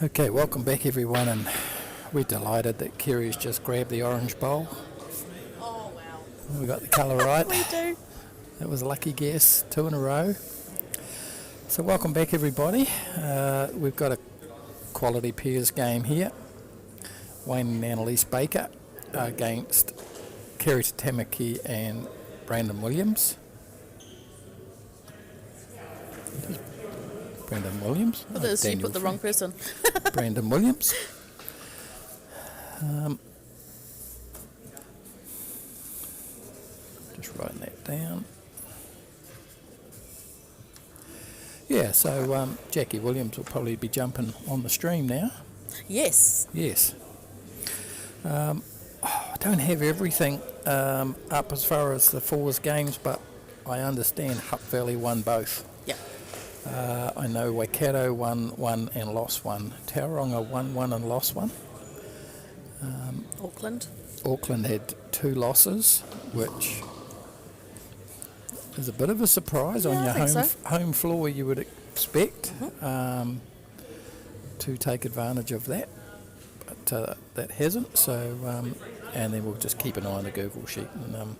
Okay, welcome back everyone, and we're delighted that Keri's just grabbed the orange bowl. Oh, wow. We got the colour right. We do. That was a lucky guess, 2 in a row. So welcome back everybody. We've got a quality pairs game here. Wayne and Annelies Baker against Keri Tamaki and Brandon Williams. Brandon Williams. Well, this, you put the wrong person. Brandon Williams. Just writing that down. Yeah, so Jackie Williams will probably be jumping on the stream now. Yes. Yes. I don't have everything up as far as the fours games, but I understand Hutt Valley won both. Yeah. I know Waikato won one and lost one. Tauranga won one and lost one. Auckland had 2 losses, which is a bit of a surprise on your home floor. You would expect to take advantage of that, but that hasn't. So, and then we'll just keep an eye on the Google sheet and,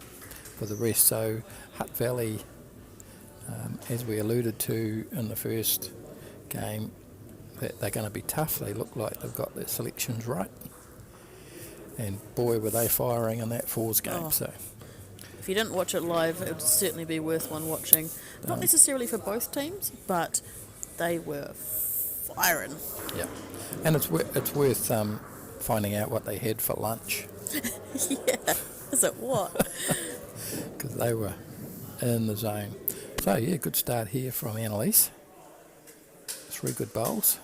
for the rest. So, Hutt Valley. As we alluded to in the first game, that they're going to be tough. They look like they've got their selections right. And boy, were they firing in that fours game. So, if you didn't watch it live, it would certainly be worth one watching. Not necessarily for both teams, but they were firing. Yeah, and it's worth finding out what they had for lunch. Yeah, is it what? Because they were in the zone. So yeah, good start here from Annelies. 3 good bowls.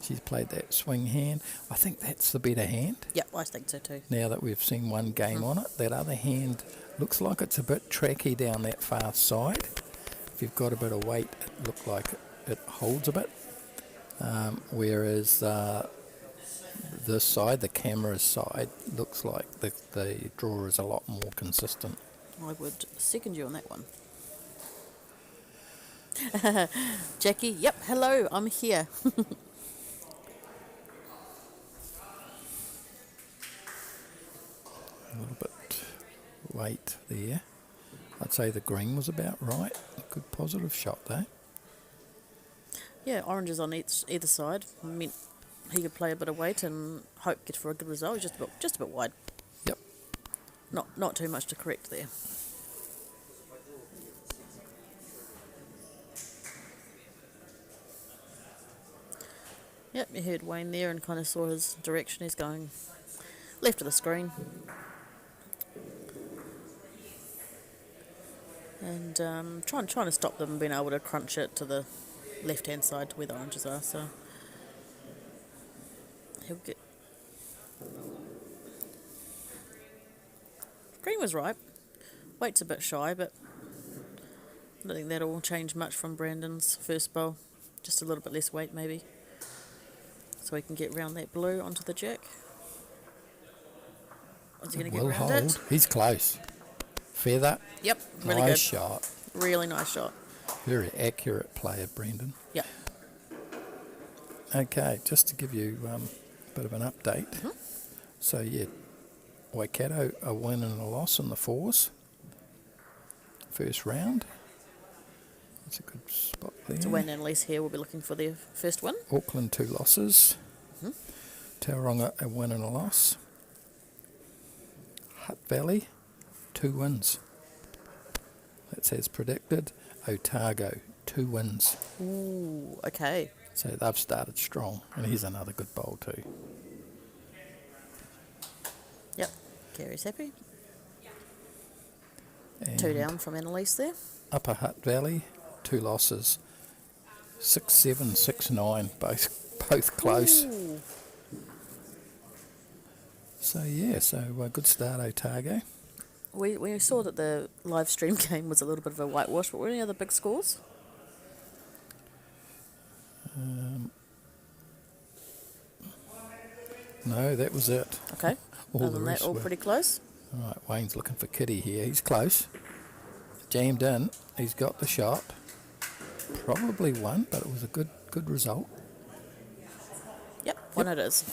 She's played that swing hand. I think that's the better hand. Yep, I think so too. Now that we've seen one game on it, that other hand looks like it's a bit tracky down that far side. If you've got a bit of weight, it looks like it holds a bit. Whereas this side, the camera's side, looks like the draw is a lot more consistent. I would second you on that one. Jackie, yep, hello, I'm here. A little bit weight there. I'd say the green was about right. A good positive shot there. Yeah, oranges on either side meant he could play a bit of weight and hope get for a good result. Just a bit wide. Yep. Not too much to correct there. Yep, you heard Wayne there and kind of saw his direction. He's going left of the screen. And trying to stop them being able to crunch it to the left-hand side to where the oranges are. So he'll get... Green was right. Weight's a bit shy, but I don't think that'll change much from Brandon's first bowl. Just a little bit less weight maybe. So he can get round that blue onto the jack. Is he going to get round it? He's close. Feather. Yep, really nice good. Shot. Really nice shot. Very accurate player, Brandon. Yep. Okay, just to give you a bit of an update. Mm-hmm. So, yeah, Waikato a win and a loss in the fours. First round. That's a good spot there. So Wayne and Annelies here will be looking for their first win. Auckland 2 losses. Mm-hmm. Tauranga a win and a loss. Hutt Valley 2 wins. That's as predicted. Otago 2 wins. Ooh, okay. So they've started strong, and here's another good bowl too. Yep, Keri's happy. And 2 down from Annelies there. Upper Hutt Valley 2 losses. 6-7, 6-9, both close. Ooh. So yeah, good start Otago. We saw that the live stream game was a little bit of a whitewash, but were any other big scores? No, that was it. Okay. Other than that, all pretty close. All right, Wayne's looking for Kitty here. He's close. Jammed in. He's got the shot. Probably won, but it was a good result. One it is.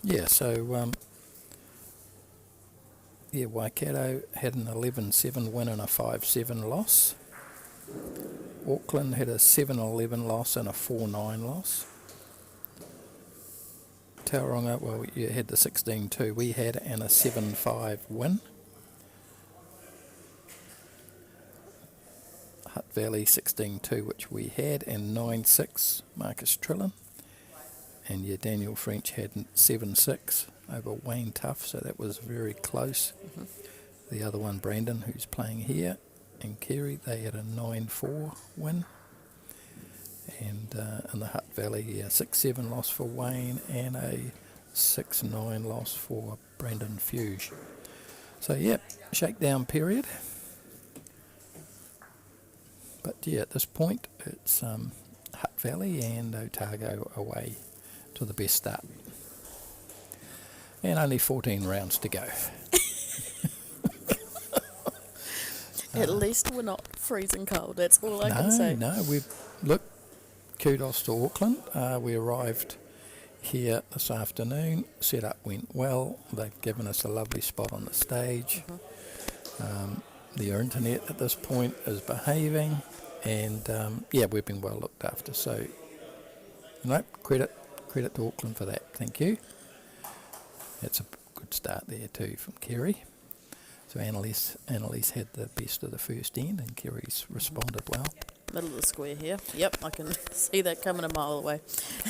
Yeah, so Waikato had an 11-7 win and a 5-7 loss. Auckland had a 7-11 loss and a 4-9 loss. Tauranga, well, you had the 16-2 we had and a 7-5 win. Hutt Valley 16-2, which we had, and 9-6 Marcus Trillin. And Daniel French had 7-6 over Wayne Tough, so that was very close. The other one, Brandon, who's playing here, and Keri, they had a 9-4 win. And in the Hutt Valley, a 6-7 loss for Wayne and a 6-9 loss for Brandon Fuge. So, shakedown period. But, at this point, it's Hutt Valley and Otago away to the best start. And only 14 rounds to go. At least we're not freezing cold. That's all I can say. No, kudos to Auckland. We arrived here this afternoon. Setup went well. They've given us a lovely spot on the stage. The internet at this point is behaving, and we've been well looked after. So, credit to Auckland for that. Thank you. That's a good start there too from Keri. So Annelies had the best of the first end, and Keri's responded well. Middle of the square here. Yep, I can see that coming a mile away.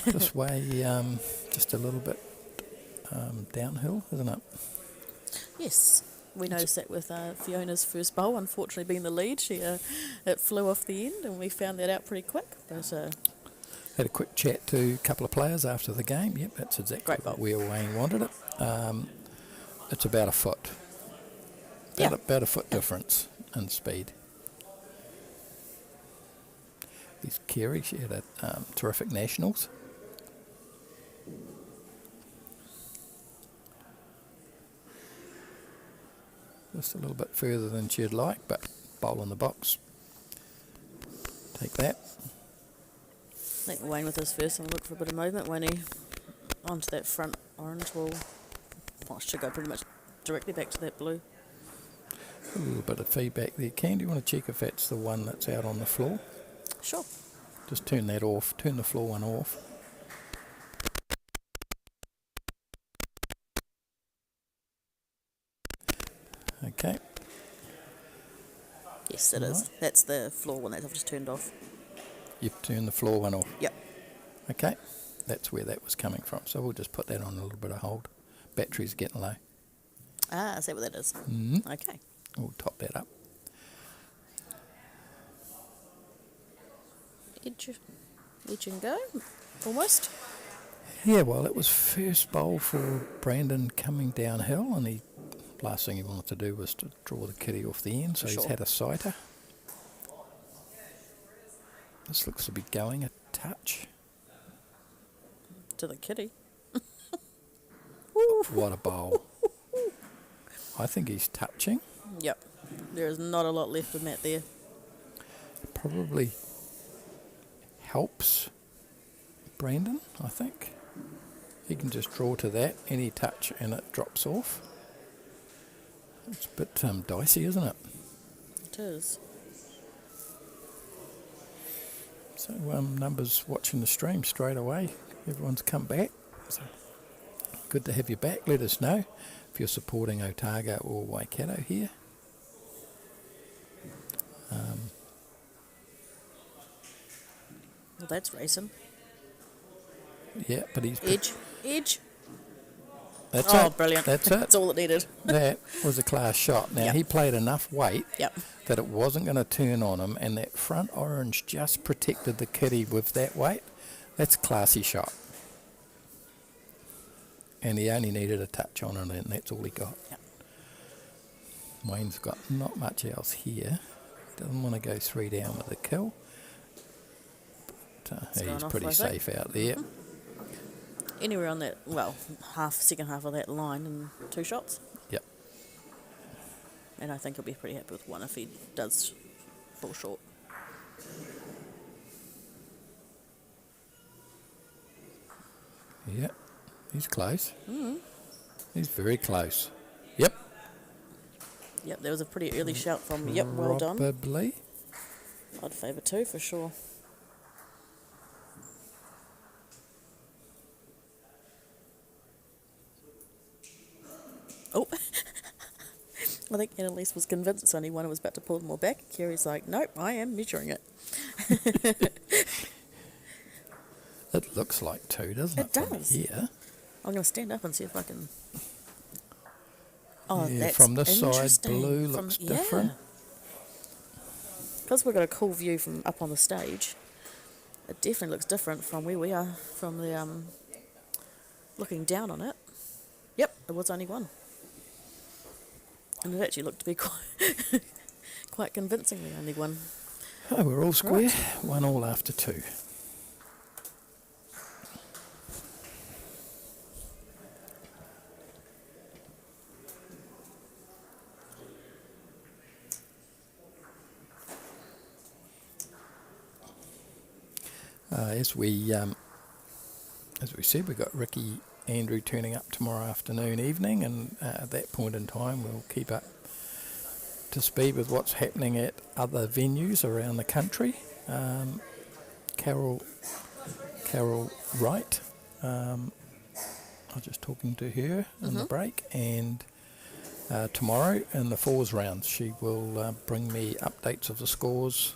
This way, just a little bit downhill, isn't it? Yes, we noticed that with Fiona's first bowl, unfortunately being the lead. It flew off the end, and we found that out pretty quick. But had a quick chat to a couple of players after the game. Yep, that's exactly where Wayne wanted it. It's about a foot. About a foot difference in speed. There's Keri, she had a terrific nationals. Just a little bit further than she'd like, but bowl in the box. Take that. I think Wayne with his first and look for a bit of movement when he onto that front orange should go pretty much directly back to that blue. A little bit of feedback there. Ken, do you want to check if that's the one that's out on the floor? Sure. Just turn that off. Turn the floor one off. Okay. Yes, it is. That's the floor one that I've just turned off. You've turned the floor one off? Yep. Okay. That's where that was coming from. So we'll just put that on a little bit of hold. Battery's getting low. Ah, is that what that is? Mm-hmm. Okay. We'll top that up. Edge and go, almost. Yeah, well, it was first bowl for Brandon coming downhill, and last thing he wanted to do was to draw the kitty off the end, so he's had a sighter. This looks to be going a touch. To the kitty. What a bowl. I think he's touching. Yep. There is not a lot left of Matt there. Probably helps Brandon, I think. He can just draw to that, any touch, and it drops off. It's a bit dicey, isn't it? It is. So Numbers watching the stream straight away. Everyone's come back. So good to have you back. Let us know if you're supporting Otago or Waikato here. Well, that's racing. Yeah, but he's... Edge. That's it. Brilliant. That's it. That's all it needed. That was a class shot. Now, he played enough weight that it wasn't going to turn on him, and that front orange just protected the kitty with that weight. That's a classy shot. And he only needed a touch on it, and that's all he got. Yep. Wayne's got not much else here. Doesn't want to go 3 down with a kill. But he's pretty safe out there. Anywhere on that, second half of that line and 2 shots. Yep. and I think he'll be pretty happy with 1 if he does fall short. Yeah, he's close. He's very close. Yep. Yep, there was a pretty early shout from, yep, well done. Probably. I'd favour 2 for sure. Oh, I think Annelies was convinced it's only 1 and was about to pull more back. Keri's like, nope, I am measuring it. It looks like 2, doesn't it? It does. Here. I'm going to stand up and see if I can... Oh, Yeah, that's from this side, interesting. blue looks different. Because we've got a cool view from up on the stage, it definitely looks different from where we are, from the looking down on it. Yep, it was only 1. And it actually looked to be quite convincingly only 1. Oh, we're all square. Right. 1 all after 2. As we said, we've got Ricky Andrew turning up tomorrow afternoon, evening, and at that point in time we'll keep up to speed with what's happening at other venues around the country. Carol Wright, I was just talking to her in the break, and tomorrow in the fours rounds she will bring me updates of the scores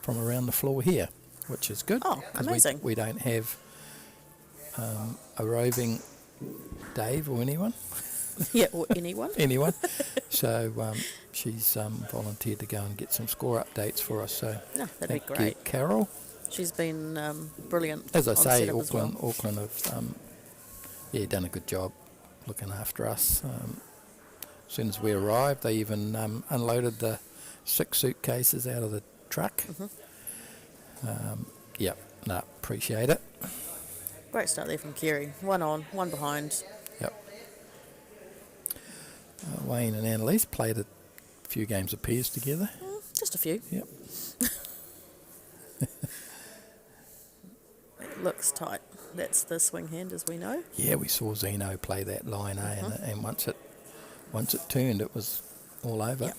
from around the floor here, which is good. Oh, amazing. We don't have a roving Dave or anyone. Yeah, or anyone. Anyone. So she's volunteered to go and get some score updates for us. So No, that'd be thank you, great. Carol. She's been brilliant. As I on say, setup as well. Auckland have done a good job looking after us. As soon as we arrived, they even unloaded the 6 suitcases out of the truck. Appreciate it. Great start there from Keri. 1 on, 1 behind. Yep. Wayne and Annelies played a few games of pairs together. Just a few. Yep. It looks tight. That's the swing hand, as we know. Yeah, we saw Zeno play that line, and once it turned, it was all over. Yep.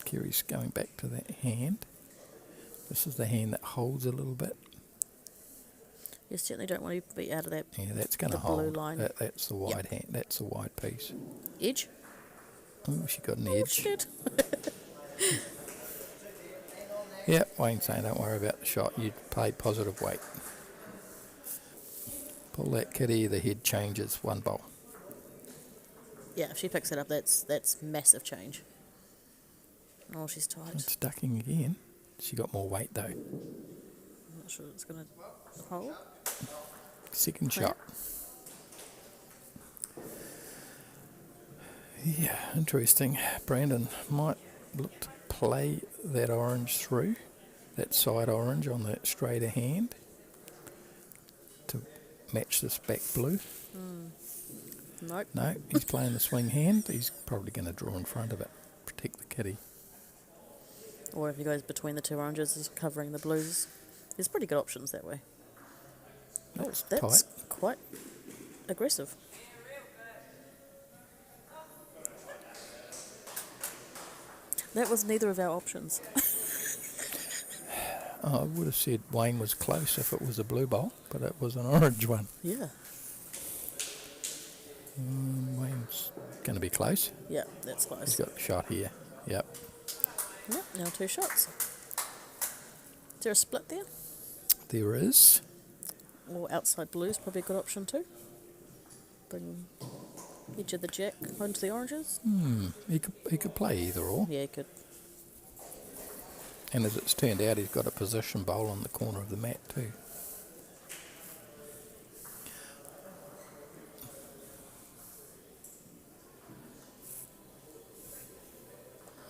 Keri's going back to that hand. This is the hand that holds a little bit. You certainly don't want to be out of that Yeah, that's going to the hold. blue line. That's the wide hand. That's the wide piece. Edge. Oh, she got an Oh, edge. shit. Yeah, Wayne's saying don't worry about the shot. You play positive weight. Pull that kitty, the head changes 1 bowl. Yeah, if she picks it up, that's massive change. Oh, she's tight. It's ducking again. She got more weight though. I'm not sure it's going to hold. Second Yeah. shot. Yeah, interesting. Brandon might look to play that orange through, that side orange on that straighter hand to match this back blue. Nope. No, he's playing the swing hand. He's probably going to draw in front of it, protect the kitty. Or if he goes between the 2 oranges, is covering the blues. There's pretty good options that way. That's That's tight. quite aggressive. That was neither of our options. Oh, I would have said Wayne was close if it was a blue bowl, but it was an orange one. Yeah. Wayne's going to be close. Yeah, that's He's close. got a shot here. Yep. Yep, now 2 shots. Is there a split there? There is. Or outside blues, probably a good option too. Bring edge of the jack onto the oranges. He could play either or. Yeah, he could. And as it's turned out, he's got a position bowl on the corner of the mat too.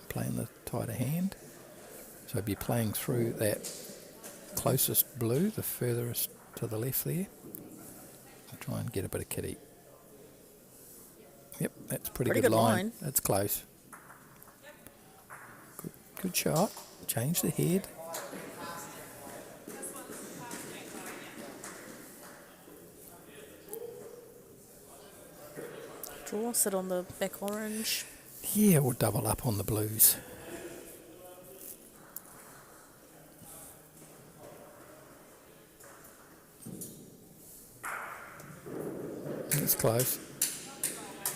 Playing the tighter hand. So be playing through that closest blue, the furthest to the left there. And try and get a bit of kitty. Yep, that's pretty Pretty good good line. line. That's close. Good shot. Change the head. Draw, sit on the back orange. Yeah, we'll double up on the blues. That's close.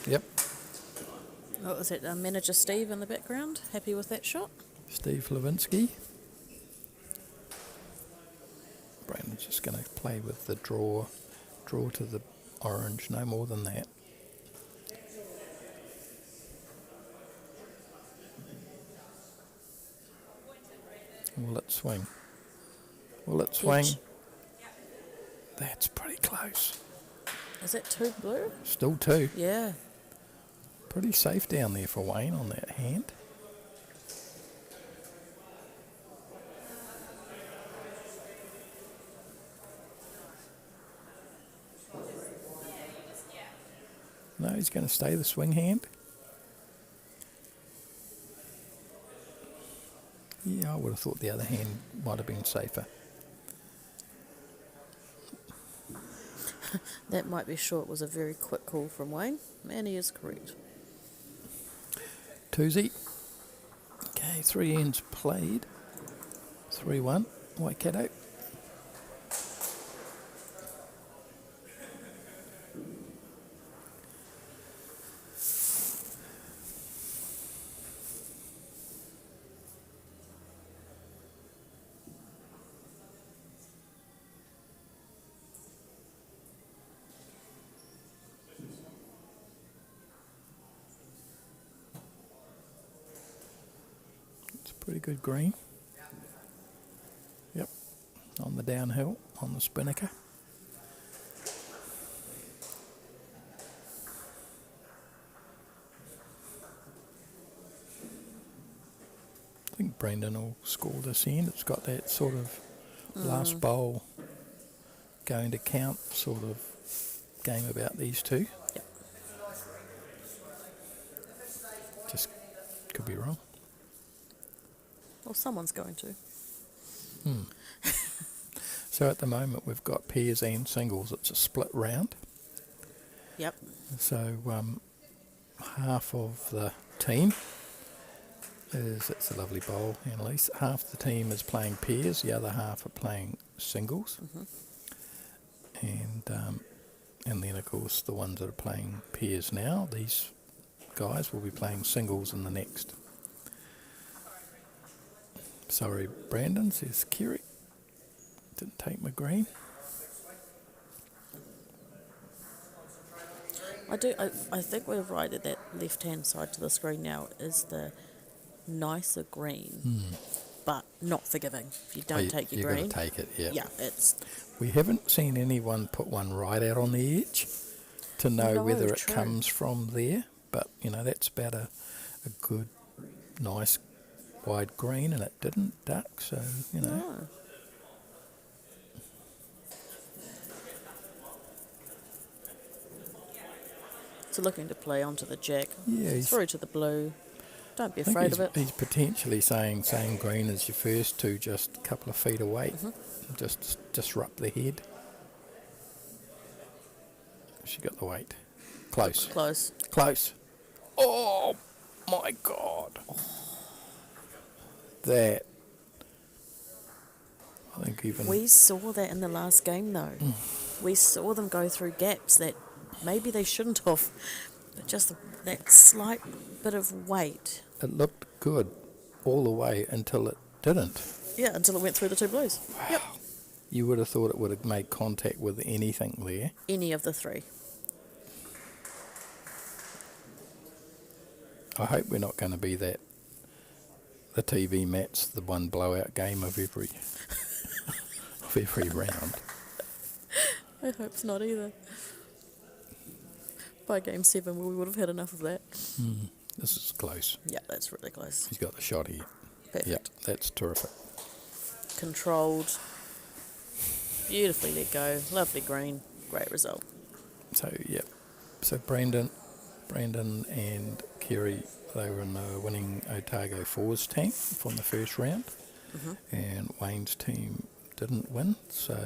Yep, What was that? Manager Steve in the background. Happy with that shot? Steve Levinsky. Brandon's just going to play with the draw to the orange, no more than that. Will it swing? Will it swing? Edge. That's pretty close. Is that two blue? Still two. Yeah. Pretty safe down there for Wayne on that hand. No, he's going to stay the swing hand. Yeah, I would have thought the other hand might have been safer. That might be short. Was a very quick call from Wayne. And he is correct. Toosie. Okay, 3 ends played. 3-1, Waikato. Pretty good green. Yep, on the downhill, on the spinnaker. I think Brendan will score this end. It's got that sort of last bowl going to count sort of game about these two. Yep. Just could be wrong. Well, someone's going to. So at the moment we've got pairs and singles. It's a split round. Yep. So half of the team it's a lovely bowl, Annelies. Half the team is playing pairs, the other half are playing singles. And then of course the ones that are playing pairs now, these guys will be playing singles in the next. Sorry, Brandon, says Keri. Didn't take my green. I think we're right that left-hand side to the screen now is the nicer green, but not forgiving. If you don't take your green, you've got to take it, yeah. Yeah, it's... We haven't seen anyone put one right out on the edge to know whether it true. comes from there, but, you know, that's about a good, nice, wide green, and it didn't duck, so, you know. No. So looking to play onto the jack, Yeah, through to the blue. Don't be I think afraid of it. he's potentially saying same green as your first two, just a couple of feet away. Just disrupt the head. She got the weight. Close. Close. Close. Oh my God. That. I think even. We saw that in the last game, though. We saw them go through gaps that maybe they shouldn't have. But just that slight bit of weight. It looked good all the way until it didn't. Yeah, until it went through the two blues. Yep. You would have thought it would have made contact with anything there. Any of the three. I hope we're not going to be that. The TV match, the one blowout game of every round. I hope it's not either. By game 7, we would have had enough of that. This is close. Yeah, that's really close. He's got the shot here. Perfect. Yeah, that's terrific. Controlled. Beautifully let go. Lovely green. Great result. So, yeah. So, Brandon, Brandon and Keri, they were in the winning Otago fours team from the first round, and Wayne's team didn't win, so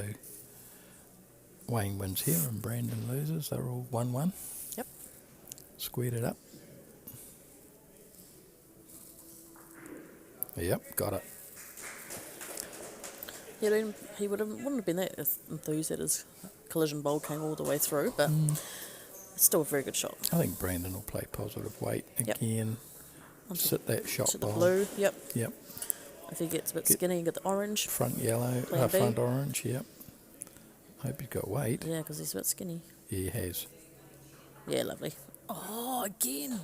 Wayne wins here and Brandon loses. They're all 1-1. Yep. Squared it up. Yep, got it. Yeah, he wouldn't have been that enthused that his collision bowl came all the way through, but it's still a very good shot. I think Brandon will play positive weight again. Sit that shot To the bowl. blue, yep. Yep. If he gets a bit skinny, you get the orange. Front yellow, Plan B. front orange, yep. Hope he's got weight. Yeah, because he's a bit skinny. Yeah, he has. Yeah, lovely. Oh, again.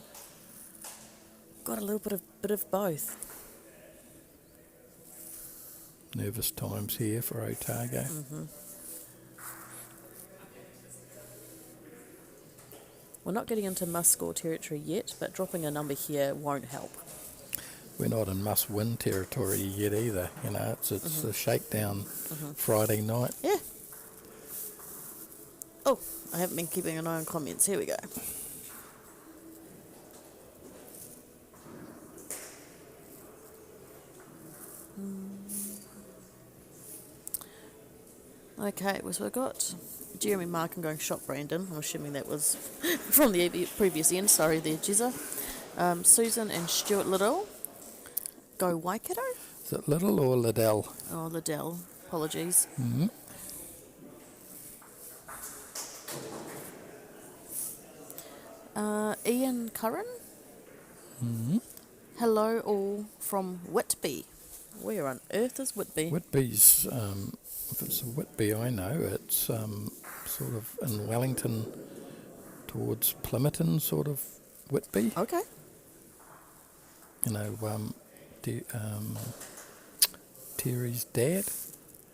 Got a little bit of both. Nervous times here for Otago. We're not getting into must-score territory yet, but dropping a number here won't help. We're not in must-win territory yet either. You know, it's a shakedown Friday night. Yeah. Oh, I haven't been keeping an eye on comments. Here we go. Okay, so we've got Jeremy Markham going shot Brandon. I'm assuming that was from the previous end. Sorry there, Jezza. Susan and Stuart Liddell go Waikato. Is it Little or Liddell? Oh, Liddell. Apologies. Ian Curran. Hello all from Whitby. Where on earth is Whitby? Whitby's, if it's a Whitby I know, it's sort of in Wellington towards Plympton sort of Whitby. Okay. You know, Terry's dad,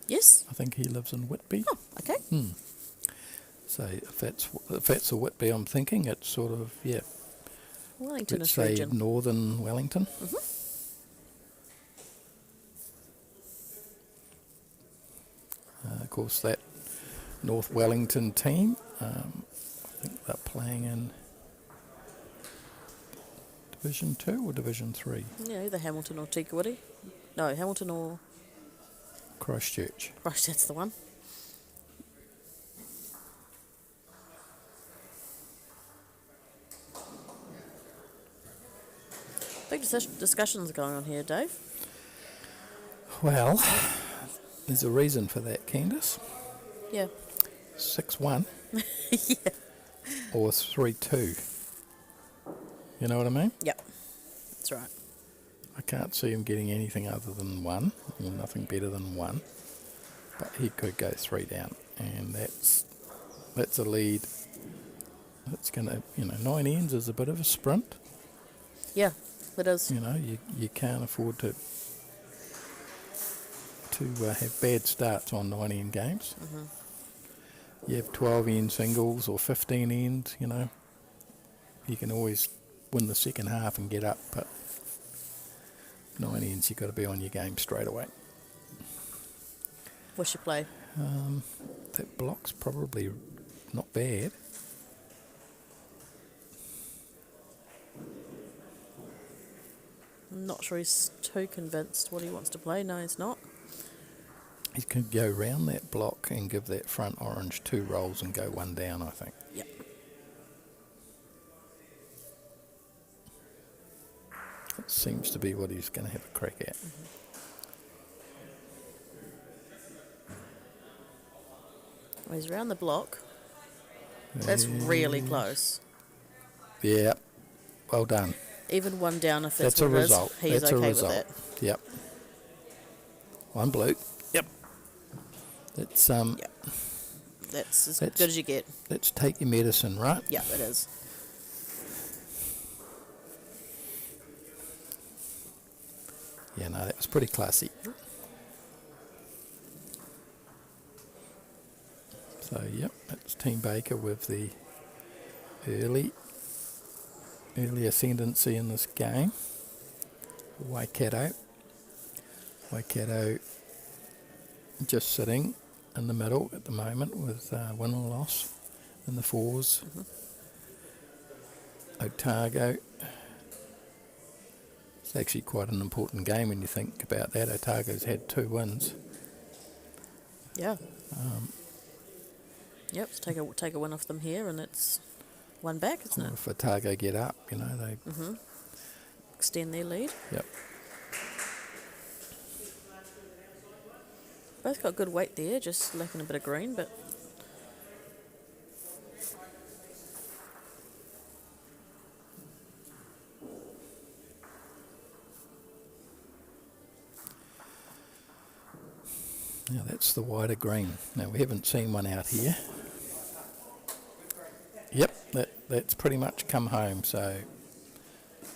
Yes. I think he lives in Whitby. Oh, okay. So if that's a Whitby I'm thinking, it's sort of, yeah, Wellington let's is say region. northern Wellington. Of course, that North Wellington team, I think they're playing in Division 2 or Division 3? Yeah, either Hamilton or Tikawiti. No, Hamilton or... Christchurch. Right, that's the one. Big discussions going on here, Dave. Well, there's a reason for that, Candice. Yeah. 6-1 Yeah. or 3-2. You know what I mean? Yep. That's right. I can't see him getting anything other than 1, or nothing better than 1. But he could go 3 down, and that's a lead. It's going to, 9 ends is a bit of a sprint. Yeah, it is. You know, you can't afford to have bad starts on 9 end games. You have 12 end singles or 15 end, you can always win the second half and get up, but 9 ends you've got to be on your game straight away. What's your play? That block's probably not bad. I'm not sure he's too convinced what he wants to play. No, he's not. He could go round that block and give that front orange 2 rolls and go 1 down, I think. Yep. It seems to be what he's going to have a crack at. Well, he's round the block. That's really close. Yeah, well done. Even 1 down if that's a what it is. result. He's That's a okay result. with that. Yep. 1 blue. Yep. That's Yep. That's as good as you get. Let's take your medicine, right? Yeah, it is. Yeah, no, that was pretty classy. So, yep, that's Team Baker with the early ascendancy in this game. Waikato just sitting in the middle at the moment with win or loss in the 4s. Otago. It's actually quite an important game when you think about that. Otago's had 2 wins. Yeah. Yep, so take a win off them here, and it's one back, isn't Or it? if Otago get up, they... Extend their lead. Yep. Both got good weight there, just lacking a bit of green, but... Now that's the wider green. Now we haven't seen one out here. Yep, that's pretty much come home, so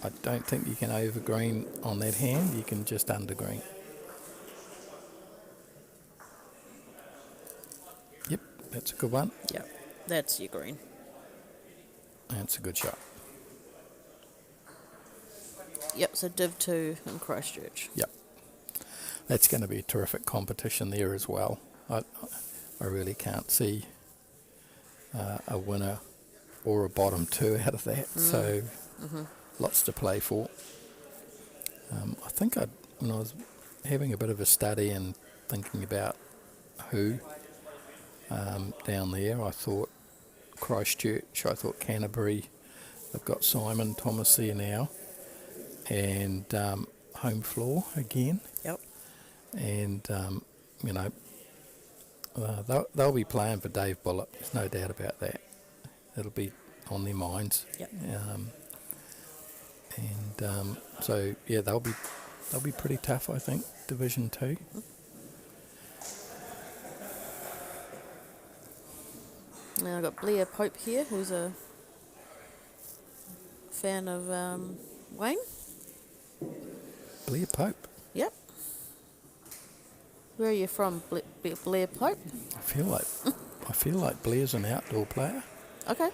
I don't think you can over green on that hand, you can just under green. Yep, that's a good one. Yep, that's your green. That's a good shot. Yep, so Div 2 in Christchurch. Yep. That's going to be a terrific competition there as well. I really can't see a winner or a bottom 2 out of that, so lots to play for. I think when I was having a bit of a study and thinking about who down there, I thought Christchurch, I thought Canterbury, they've got Simon Thomas there now, and home floor again. Yep. And, they'll be playing for Dave Bullock, there's no doubt about that. It'll be on their minds. Yep. So, yeah, they'll be pretty tough, I think, Division 2. Now I've got Blair Pope here, who's a fan of Wayne. Blair Pope. Yep. Where are you from, Blair Pope? I feel like Blair's an outdoor player. Okay.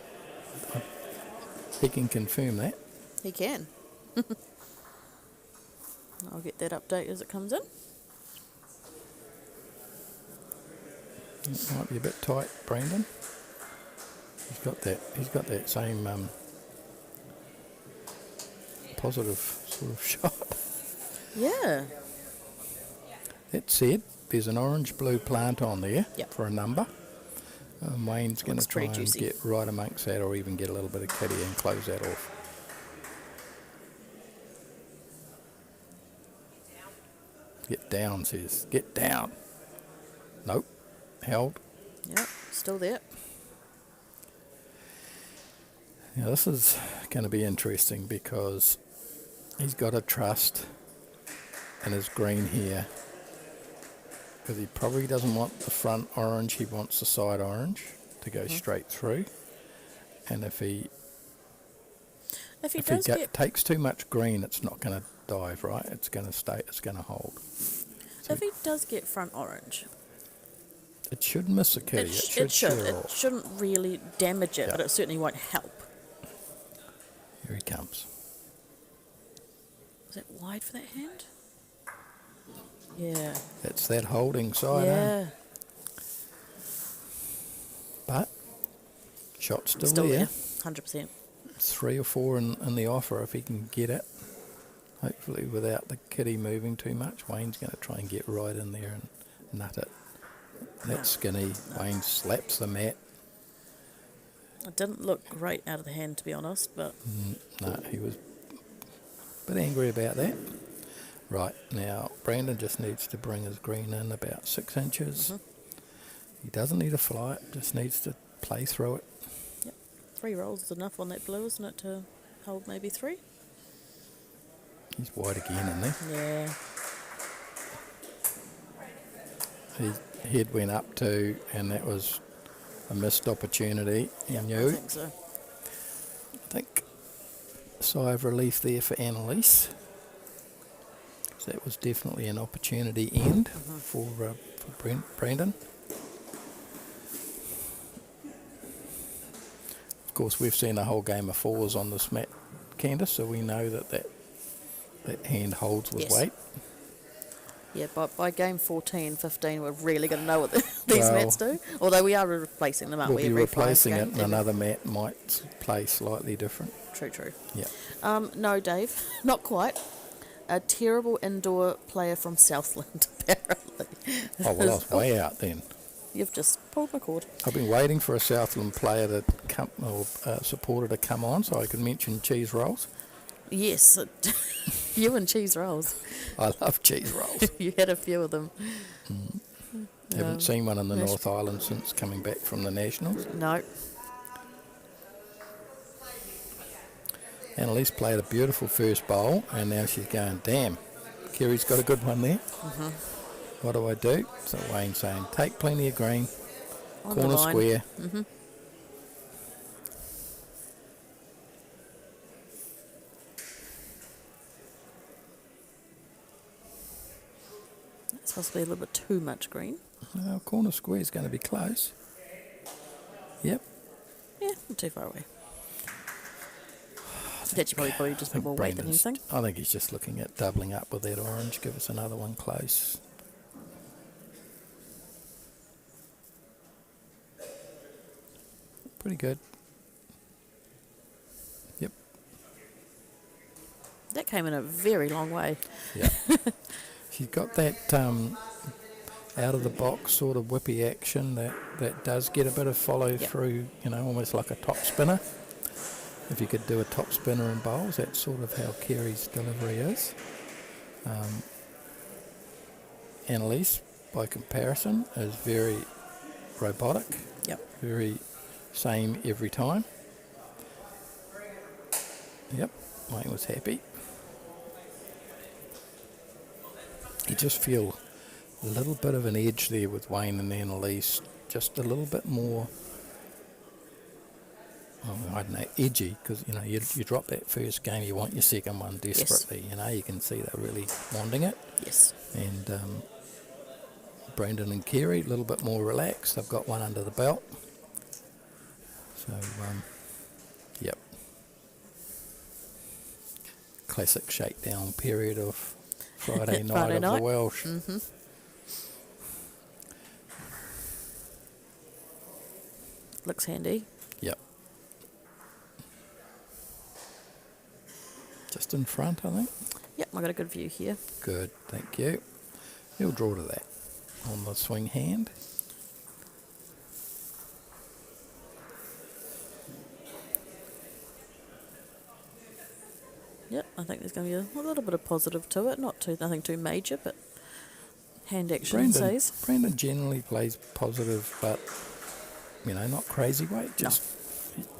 He can confirm that. He can. I'll get that update as it comes in. It might be a bit tight, Brandon. He's got that same positive sort of shot. Yeah. That said, there's an orange-blue plant on there for a number. Wayne's going to try and juicy. get right amongst that, or even get a little bit of kitty and close that off. Get down, says. Get down. Nope. Held. Yep, still there. Now this is going to be interesting because he's got to trust in his green here, because he probably doesn't want the front orange, he wants the side orange to go straight through. And if he takes too much green, it's not going to dive, right? It's going to stay, it's going to hold. So if he does get front orange, it should miss the kitty. it shouldn't really damage it, but it certainly won't help. Here he comes. Is that wide for that hand? Yeah. That's that holding side arm. But shot's still there. 100%. 3 or 4 in the offer if he can get it. Hopefully without the kitty moving too much. Wayne's going to try and get right in there and nut it. That's skinny. Wayne slaps the mat. It didn't look great out of the hand, to be honest, but... No, he was a bit angry about that. Right, now Brandon just needs to bring his green in about 6 inches. He doesn't need to fly it, just needs to play through it. Yep. 3 rolls is enough on that blue, isn't it, to hold maybe 3? He's wide again, isn't he? Yeah. His head went up too, and that was a missed opportunity. He knew. I think so. I think sigh of relief there for Annelies. So that was definitely an opportunity end for Brandon. Of course, we've seen a whole game of 4s on this mat, Candice, so we know that hand holds with weight. Yeah, by game 14, 15, we're really going to know what these Well, mats do. Although we are replacing them, aren't We'll we? be Every five replacing it, game, and another mat might play slightly different. True. Yeah. No, Dave, not quite. A terrible indoor player from Southland, apparently. Oh, well, I was way out then. You've just pulled my cord. I've been waiting for a Southland player to come, or supporter to come on so I could mention cheese rolls. Yes, you and cheese rolls. I love cheese rolls. You had a few of them. Haven't seen one in the Nash- North Island since coming back from the Nationals. No. Annelies played a beautiful first bowl, and now she's going, damn, Keri's got a good one there. What do I do? So Wayne's saying, take plenty of green, On the corner line. square. It's possibly a little bit too much green. Corner square is going to be close. Yep. Yeah, not too far away. That should probably just put more weight than anything. I think he's just looking at doubling up with that orange. Give us another one close. Pretty good. Yep. That came in a very long way. Yeah. She's got that out of the box sort of whippy action that does get a bit of follow through, almost like a top spinner. If you could do a top spinner in bowls, that's sort of how Keri's delivery is. Annelies, by comparison, is very robotic. Yep. Very same every time. Yep, Wayne was happy. You just feel a little bit of an edge there with Wayne and Annelies, just a little bit more, I don't know, edgy, because you drop that first game, you want your second one desperately. You can see they're really wanting it. Yes. And Brandon and Keri, a little bit more relaxed. They've got one under the belt. So, yep. Classic shakedown period of Friday night Friday of night. the Welsh. Mm-hmm. Looks handy. Yep. Just in front, I think. Yep, I got a good view here. Good, thank you. He'll draw to that on the swing hand. Yep, I think there's going to be a little bit of positive to it. Nothing too major, but hand action says. Brandon generally plays positive, but not crazy weight. Just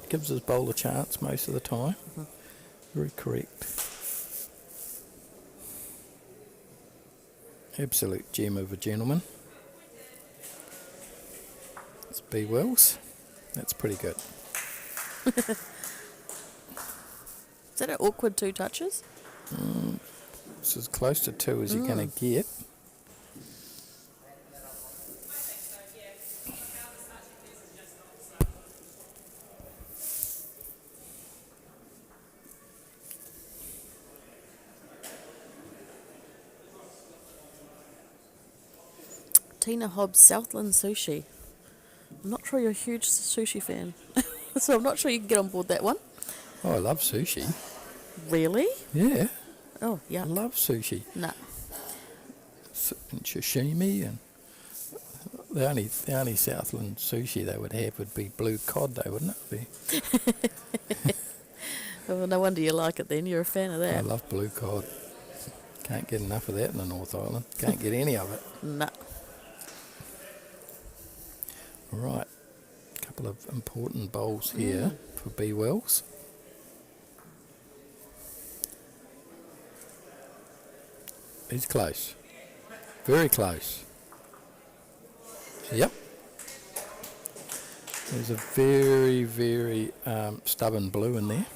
gives his bowl a chance most of the time. Very correct. Absolute gem of a gentleman. It's B. Wills. That's pretty good. Is that an awkward 2 touches? It's as close to 2 as you're going to get. Tina Hobbs, Southland Sushi. I'm not sure you're a huge sushi fan, so I'm not sure you can get on board that one. Oh, I love sushi. Really? Yeah, Oh, yeah. I love sushi. No. And sashimi, and the only Southland sushi they would have would be blue cod, though, wouldn't it? Well, no wonder you like it then. You're a fan of I that. love blue cod. Can't get enough of that in the North Island. Can't get any of it. No. Right, a couple of important bowls here for B. Wells. He's close. Very close. Yep. There's a very, very stubborn blue in there.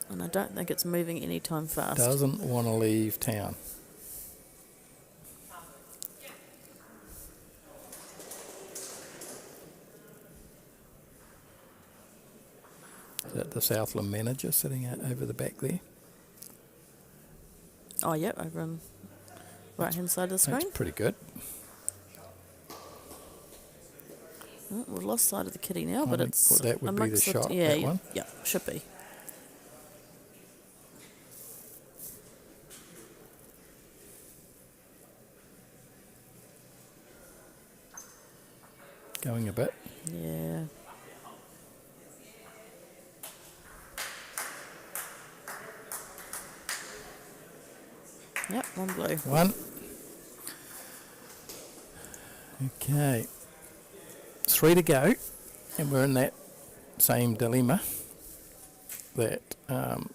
And I don't think it's moving any time fast. Doesn't want to leave town. Is that the Southland manager sitting out over the back there? Oh, yeah, over right hand side of the screen. That's pretty good. Oh, we've lost sight of the kitty now, I but think it's that would be the amongst shot, yeah, that yeah, one. yeah, should be. Going a bit. Yeah. Yep, one blue. One. Okay. 3 to go. And we're in that same dilemma. That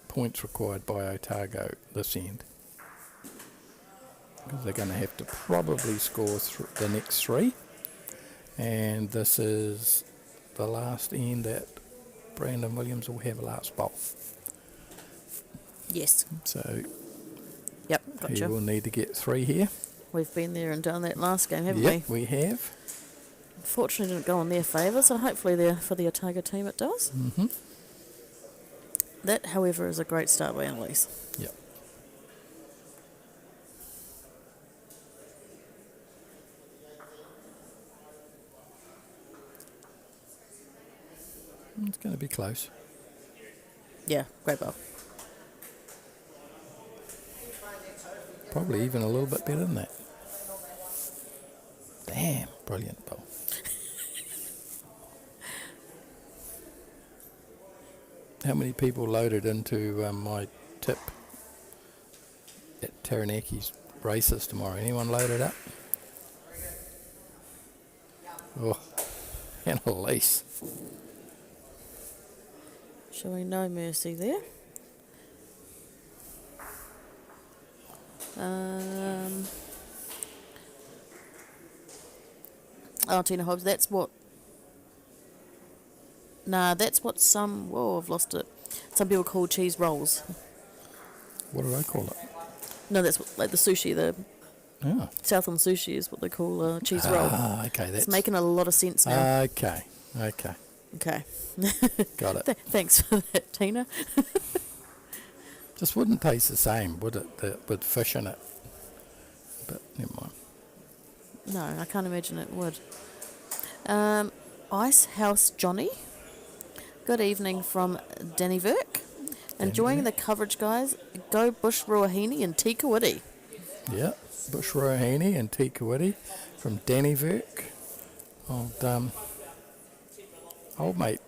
points required by Otago this end. Because they're going to have to probably score the next 3. And this is the last end that Brandon Williams will have a last bowl. Yes. So Yep, he gotcha. will need to get 3 here. We've been there and done that last game, haven't Yep, we? we have. Unfortunately, didn't go in their favour, so hopefully for the Otago team it does. Mm-hmm. That, however, is a great start by Annelies. Yep. It's going to be close. Yeah, great ball. Probably even a little bit better than that. Damn, brilliant ball. How many people loaded into my tip at Taranaki's races tomorrow? Anyone loaded up? Oh, Annelies. Showing no mercy there. Tina Hobbs, that's what... Nah, that's what some... Whoa, I've lost it. Some people call cheese rolls. What do I call it? No, that's what, like the sushi, the Oh. Southland sushi is what they call a cheese roll. Ah, okay. That's It's making a lot of sense now. Okay. Okay. Got it. Thanks for that, Tina. Just wouldn't taste the same, would it? With fish in it. But never mind. No, I can't imagine it would. Ice House Johnny. Good evening from Danny Virk. Enjoying the coverage, guys. Go Bush Ruahine and Te Kuiti. Yeah, Bush Ruahine and Te Kuiti from Danny Virk. Old mate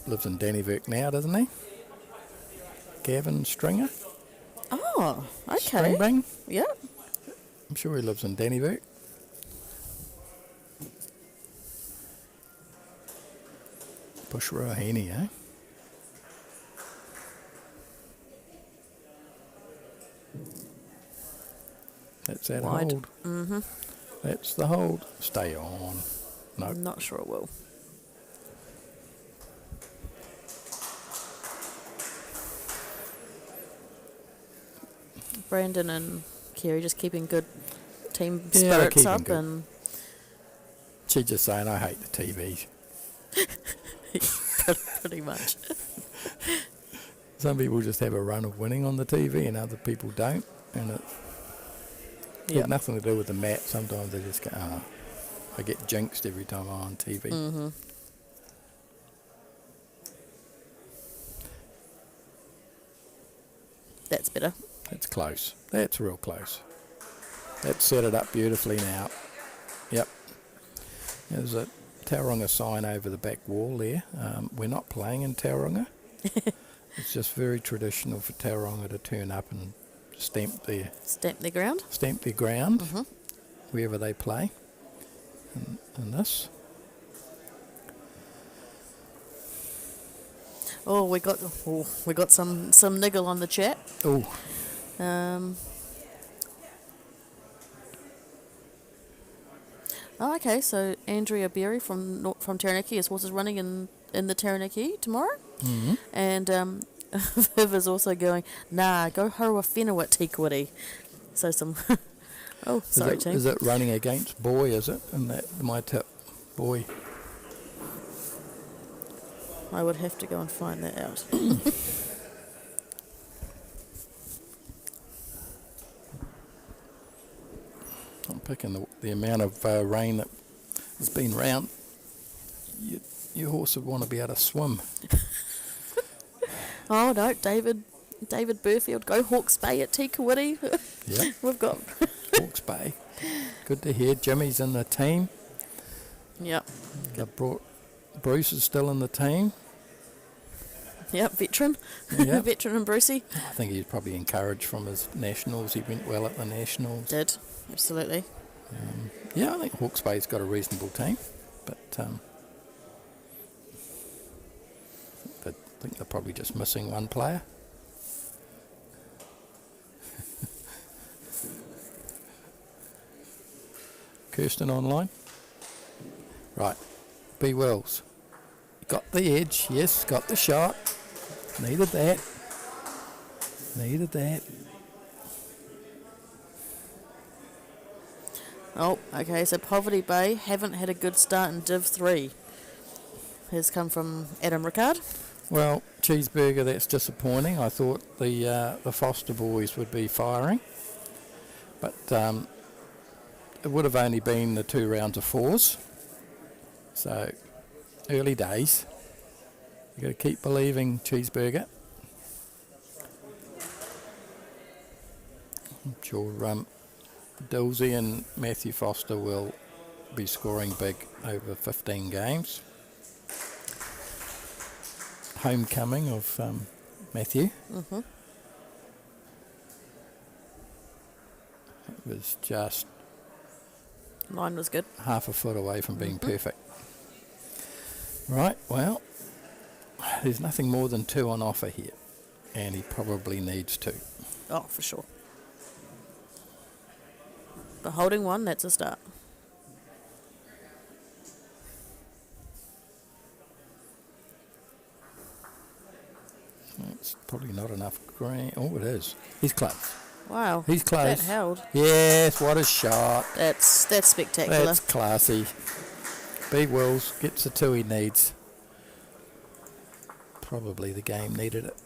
lives in Danny Virk now, doesn't he? Gavin Stringer. Oh, okay. Stringbang. Yep. I'm sure he lives in Danny Virk. Bush Ruahine, eh? That's that Wide. hold. Mm-hmm. That's the hold. Stay on. No. I'm not sure it will. Brandon and Keri just keeping good team Yeah, spirits keeping up good. and She's just saying, I hate the TV. pretty much. Some people just have a run of winning on the TV and other people don't. And it's got nothing to do with the mat. Sometimes they just go, I get jinxed every time I'm on TV. Mm-hmm. That's better. That's close. That's real close. That's set it up beautifully now. Yep. There's a Tauranga sign over the back wall there. We're not playing in Tauranga. It's just very traditional for Tauranga to turn up and stamp their ground. Mm-hmm. wherever they play. And this. Oh, we got some niggle on the chat. Oh, Oh, okay. So Andrea Berry from Taranaki, his horse is running in the Taranaki tomorrow, mm-hmm. and Viv is also going. Nah, go Harua Whenua Te Kuiti. So some. Oh, sorry, team. Is it running against Boy? Is it? And that my tip, Boy. I would have to go and find that out. picking the amount of rain that has been round, your horse would want to be able to swim. Oh no, David Burfield, go Hawke's Bay at Tikawiti. Yeah, We've got. Hawke's Bay. Good to hear. Jimmy's in the team. Yep. They've brought Bruce is still in the team. Yep, veteran. Yeah. Veteran and Brucey. I think he's probably encouraged from his nationals. He went well at the nationals. Did, absolutely. Yeah, I think Hawke's Bay's got a reasonable team, but I think they're probably just missing one player. Kirsten online. Right, B. Wills. Got the edge, yes, got the shot. Needed that. Oh, okay, so Poverty Bay haven't had a good start in Div 3. Has come from Adam Rickard. Well, Cheeseburger, that's disappointing. I thought the Foster boys would be firing, but it would have only been the 2 rounds of 4s. So, early days. You've got to keep believing, Cheeseburger. I'm sure Dilsey and Matthew Foster will be scoring big over 15 games. Homecoming of Matthew. Mm-hmm. It was just Mine was good. half a foot away from being perfect. Right, well, there's nothing more than 2 on offer here, and he probably needs 2. Oh, for sure. But holding 1, that's a start. It's probably not enough green. Oh, it is. He's close. Wow. He's close. That held. Yes, what a shot. That's spectacular. That's classy. B. Wills gets the 2 he needs. Probably the game needed it.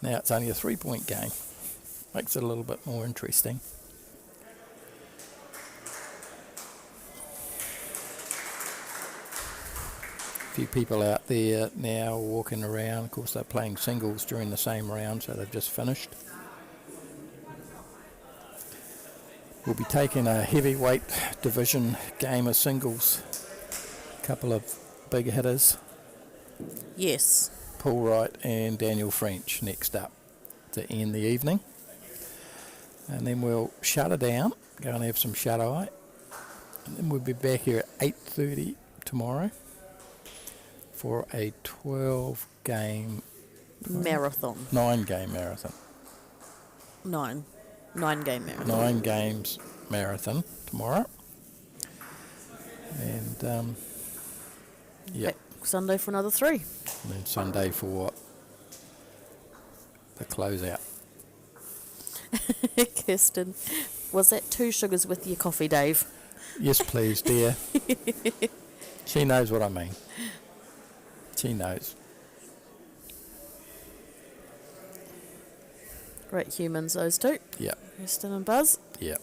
Now it's only a 3-point game. Makes it a little bit more interesting. A few people out there now walking around. Of course, they're playing singles during the same round, so they've just finished. We'll be taking a heavyweight division game of singles. A couple of big hitters. Yes. Paul Wright and Daniel French next up to end the evening. And then we'll shut it down, go and have some shut-eye. And then we'll be back here at 8:30 tomorrow for a 12-game... Marathon. 9-game marathon. 9 game marathon. 9 games marathon tomorrow. And, yeah. Back Sunday for another 3. And then Sunday for the closeout. Kirsten, was that 2 sugars with your coffee, Dave? Yes, please, dear. She knows what I mean. She knows. Great humans, those 2. Yeah, Kirsten and Buzz. yeah.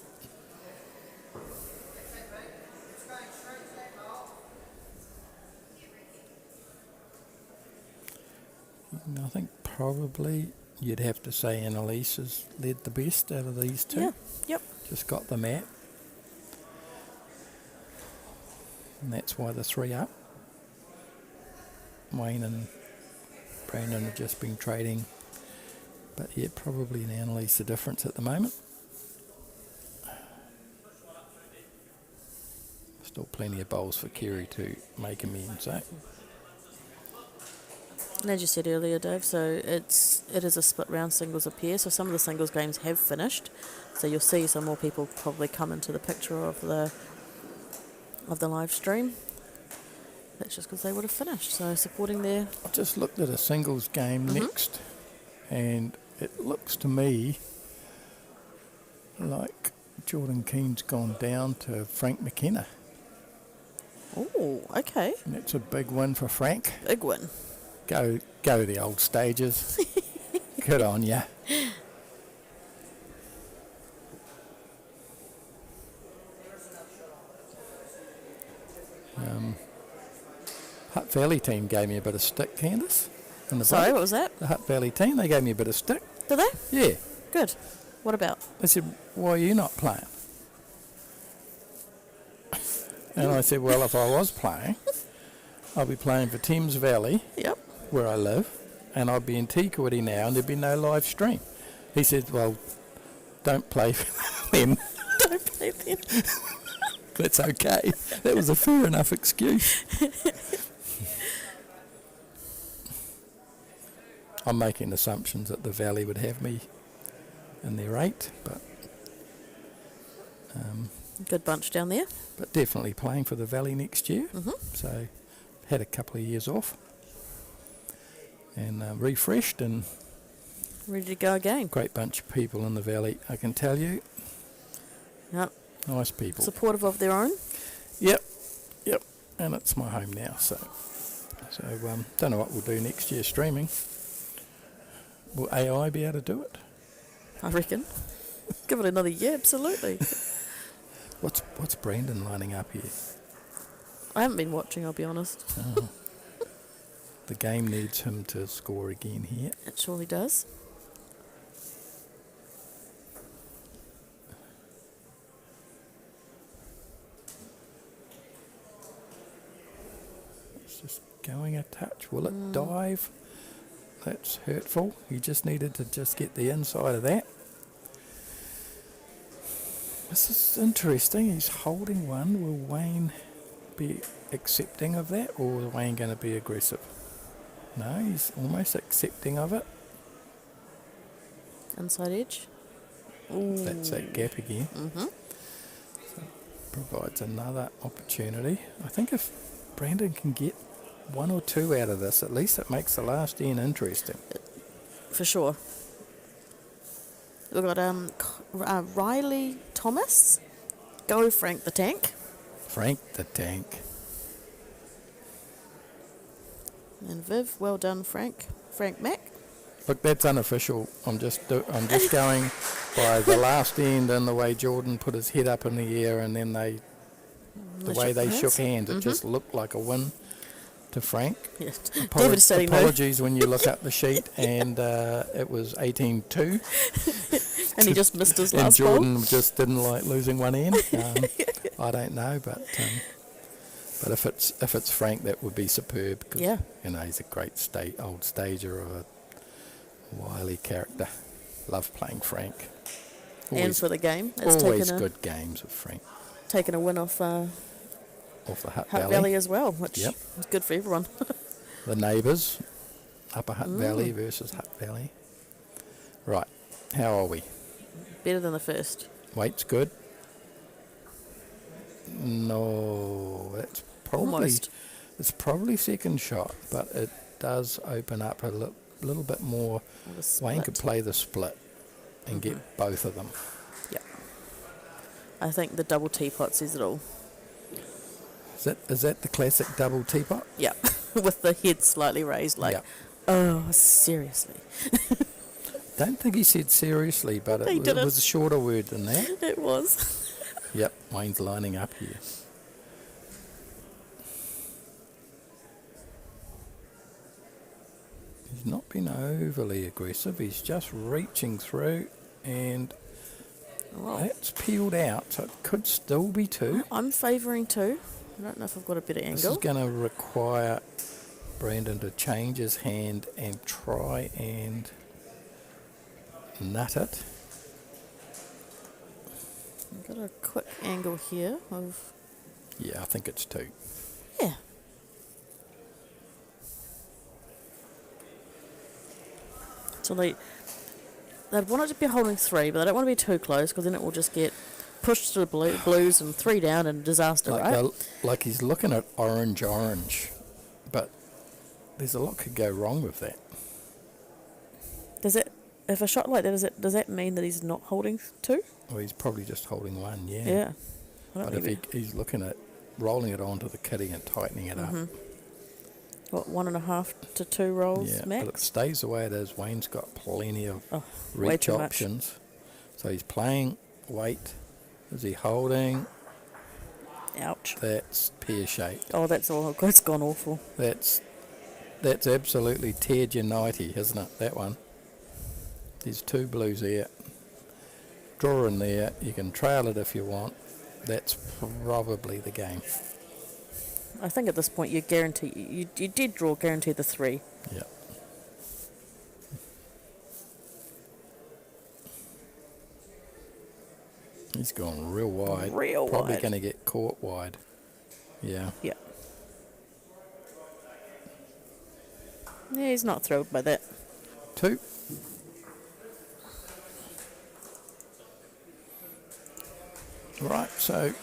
I think probably you'd have to say Annelies has led the best out of these 2. Yeah, yep. Just got the map. And that's why the 3 up. Wayne and Brandon have just been trading. But yeah, probably in Annelies the difference at the moment. Still plenty of bowls for Keri to make amends, eh? And as you said earlier, Dave, so it is a split round singles appear. So some of the singles games have finished. So you'll see some more people probably come into the picture of the live stream. That's just because they would have finished. So supporting their... I just looked at a singles game next, and it looks to me like Jordan Keene's gone down to Frank McKenna. Oh, okay. And that's a big win for Frank. Big win. Go the old stages. Good on ya. Hutt Valley team gave me a bit of stick, Candice. In the Sorry, break. what was that? The Hutt Valley team, they gave me a bit of stick. Did they? Yeah. Good. What about? They said, why are you not playing? And I said, well, if I was playing, I'll be playing for Thames Valley, Yep. where I live, and I'd be in Tikawiti now, and there'd be no live stream. He said, well, don't play for them. Don't play then. That's okay. That was a fair enough excuse. I'm making assumptions that the Valley would have me in their 8, but Good bunch down there. definitely playing for the Valley next year. Mhm. So had a couple of years off and refreshed, and Ready to go again. great bunch of people in the Valley, I can tell you. Yep. Nice people. Supportive of their own. Yep, and it's my home now, so don't know what we'll do next year streaming. Will AI be able to do it? I reckon. Give it another year, absolutely. What's Brandon lining up here? I haven't been watching, I'll be honest. Oh. The game needs him to score again here. It surely does. It's just going a touch. Will it dive? That's hurtful. He just needed to just get the inside of that. This is interesting. He's holding one. Will Wayne be accepting of that, or is Wayne going to be aggressive? No, he's almost accepting of it. Inside edge. Ooh. That's that gap again. Mm-hmm. Provides another opportunity. I think if Brandon can get 1 or 2 out of this, at least it makes the last end interesting. For sure. We've got Riley Thomas. Go Frank the Tank. Frank the Tank. And Viv, well done Frank. Frank Mack. Look, that's unofficial. I'm just going by the last end and the way Jordan put his head up in the air, and then the way they shook hands. It just looked like a win to Frank. Yes. Devastating move. Apologies when you look up the sheet, and it was 18-2. And he just missed his And last Jordan ball. just didn't like losing one end. I don't know, but if it's Frank, that would be superb. Cause, Yeah. he's a great old stager of a wily character. Love playing Frank. And for the game. It's Always good games with Frank. taken a win off Off the Hutt Hutt Valley. Valley as well, which Yep. is good for everyone. The neighbours, Upper Hutt Valley versus Hutt Valley. Right, how are we? Better than the first. Weight's good. No, that's probably Almost. it's probably second shot, but it does open up a little bit more. Wayne could play the split and get both of them. Yeah. I think the double teapot says it all. Is that the classic double teapot? Yeah. With the head slightly raised, like, Yeah. oh, seriously. Don't think he said seriously, but He it didn't. was a shorter word than that. It was. Yep, Wayne's lining up here. He's not been overly aggressive. He's just reaching through, and Well, that's peeled out, so it could still be 2. I'm favouring 2. I don't know if I've got a better This is angle. going to require Brandon to change his hand and try and nut it. I've got a quick angle here of... Yeah, I think it's 2. Yeah. So they'd want it to be holding 3, but they don't want to be too close because then it will just get pushed to the blues and 3 down and disaster, right? Like he's looking at orange, but there's a lot could go wrong with that. Does it? If a shot like that, does that mean that he's not holding 2? Well, he's probably just holding 1, yeah. Yeah. I don't But think if he's looking at rolling it onto the kitty and tightening it up, what, 1.5 to 2 rolls yeah, max? but it stays the way it is. Wayne's got plenty of way reach too much. options. So he's playing weight. Is he holding? Ouch. That's pear-shaped. Oh, that's all. It's gone awful. That's absolutely tendinitis, isn't it, that one? There's 2 blues there. Draw in there. You can trail it if you want. That's probably the game. I think at this point you did guarantee the 3. Yeah. He's gone real wide. Probably going to get caught wide. Yeah. Yeah. Yeah, he's not thrilled by that. 2. Right, so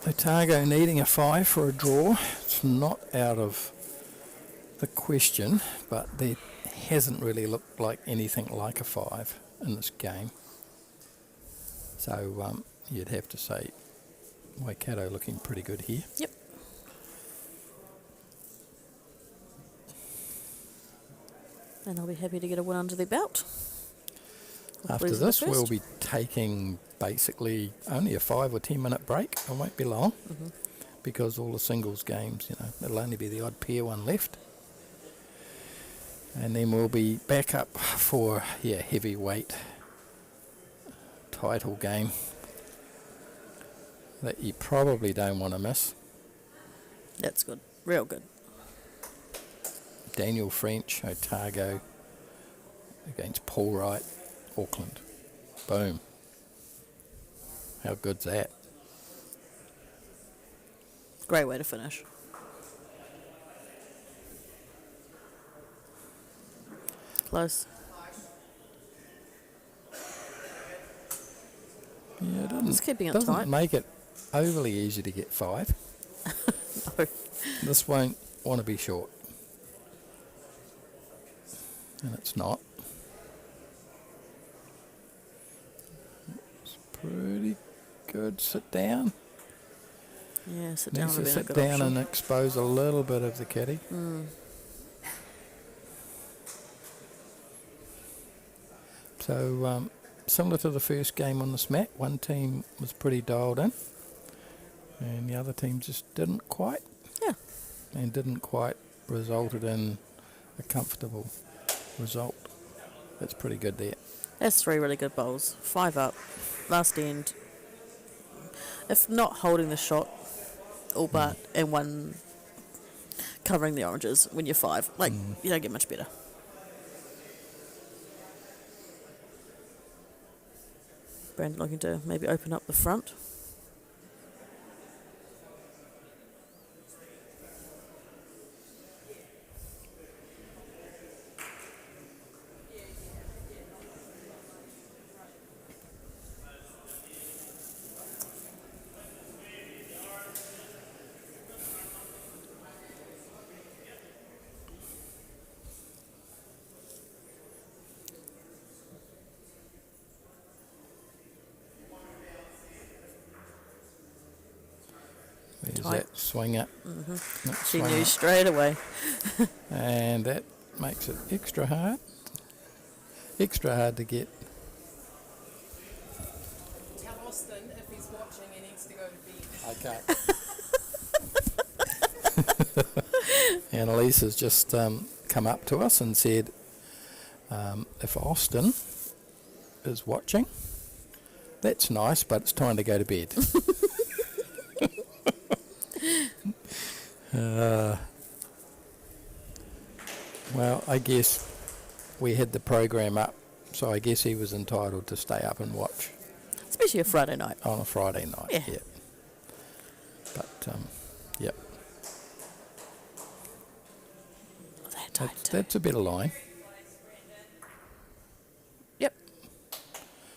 Otago needing a 5 for a draw. It's not out of the question, but there hasn't really looked like anything like a 5 in this game. So you'd have to say Waikato looking pretty good here. Yep. And I'll be happy to get a win under their belt. After this, we'll be taking basically only a 5 or 10 minute break. It won't be long because all the singles games, there'll only be the odd pair one left. And then we'll be back up for, heavyweight title game that you probably don't want to miss. That's good. Real good. Daniel French, Otago against Paul Wright, Auckland. Boom. How good's that? Great way to finish. Close. Yeah, it Just keeping it doesn't tight. make it overly easy to get 5. No. This won't want to be short. And it's not. It's pretty good. Sit down. Yeah, sit down. Needs to would have been a sit good down option. and expose a little bit of the kitty. So similar to the first game on the smack, one team was pretty dialed in and the other team just didn't quite. Yeah. And didn't quite resulted in a comfortable result. That's pretty good there. That's 3 really good bowls. 5 up. Last end. If not holding the shot, all but, and 1 covering the oranges when you're 5. You don't get much better. Brandon looking to maybe open up the front. There's Tight. that swing up. That She swing knew up. straight away. And that makes it extra hard. Extra hard to get. Tell Austin if he's watching he needs to go to bed. Okay. Annelies has just come up to us and said, if Austin is watching, that's nice, but it's time to go to bed. Well, I guess we had the program up, so I guess he was entitled to stay up and watch Especially a Friday night. on a Friday night. Yeah. Yeah. But, yep. They're tight. That's a better line. Yep.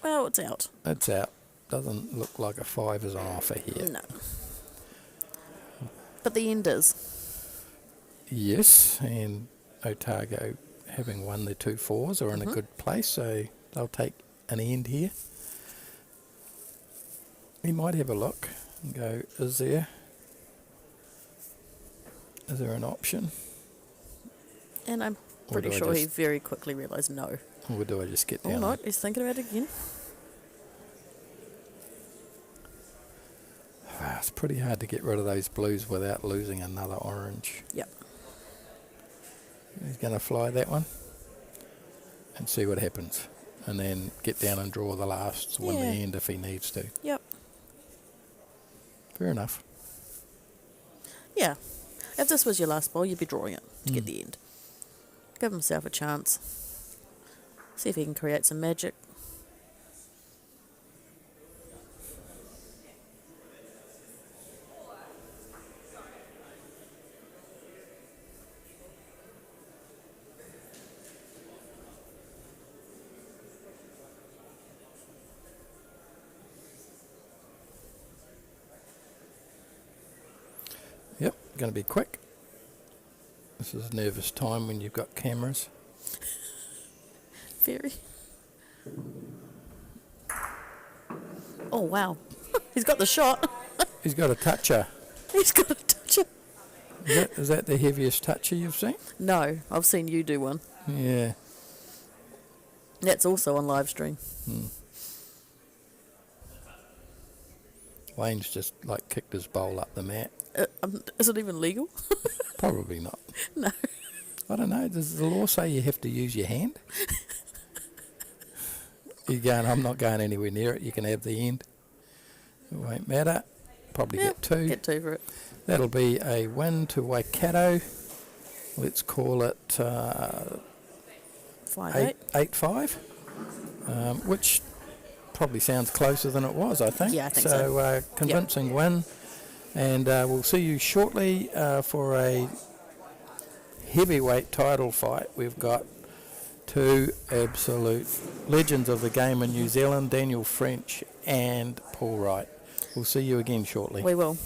Well, it's out. It's out. Doesn't look like a 5 is on offer here. No. But the end is. Yes, and Otago, having won their 2 4s, are in a good place, so they'll take an end here. He might have a look and go, is there an option? And I'm Or pretty do I sure he just- very quickly realised no. Or do I just get Oh, down? no, he's thinking about it again. It's pretty hard to get rid of those blues without losing another orange. Yep. He's going to fly that one and see what happens. And then get down and draw the last, win the Yeah. end if he needs to. Yep. Fair enough. Yeah. If this was your last bowl, you'd be drawing it to get the end. Give himself a chance. See if he can create some magic. Yep, going to be quick. This is a nervous time when you've got cameras. Very. Oh, wow. He's got the shot. He's got a toucher. He's got a toucher. Is that the heaviest toucher you've seen? No, I've seen you do one. Yeah. That's also on live stream. Wayne's just like kicked his bowl up the mat. Is it even legal? Probably not. No. I don't know. Does the law say you have to use your hand? You're going, I'm not going anywhere near it. You can have the end. It won't matter. Probably get two. Get two for it. That'll be a win to Waikato. Let's call it 5-8. 8-5, which probably sounds closer than it was, I think. Yeah, I think so. So convincing win. And we'll see you shortly for a heavyweight title fight. We've got two absolute legends of the game in New Zealand, Daniel French and Paul Wright. We'll see you again shortly. We will.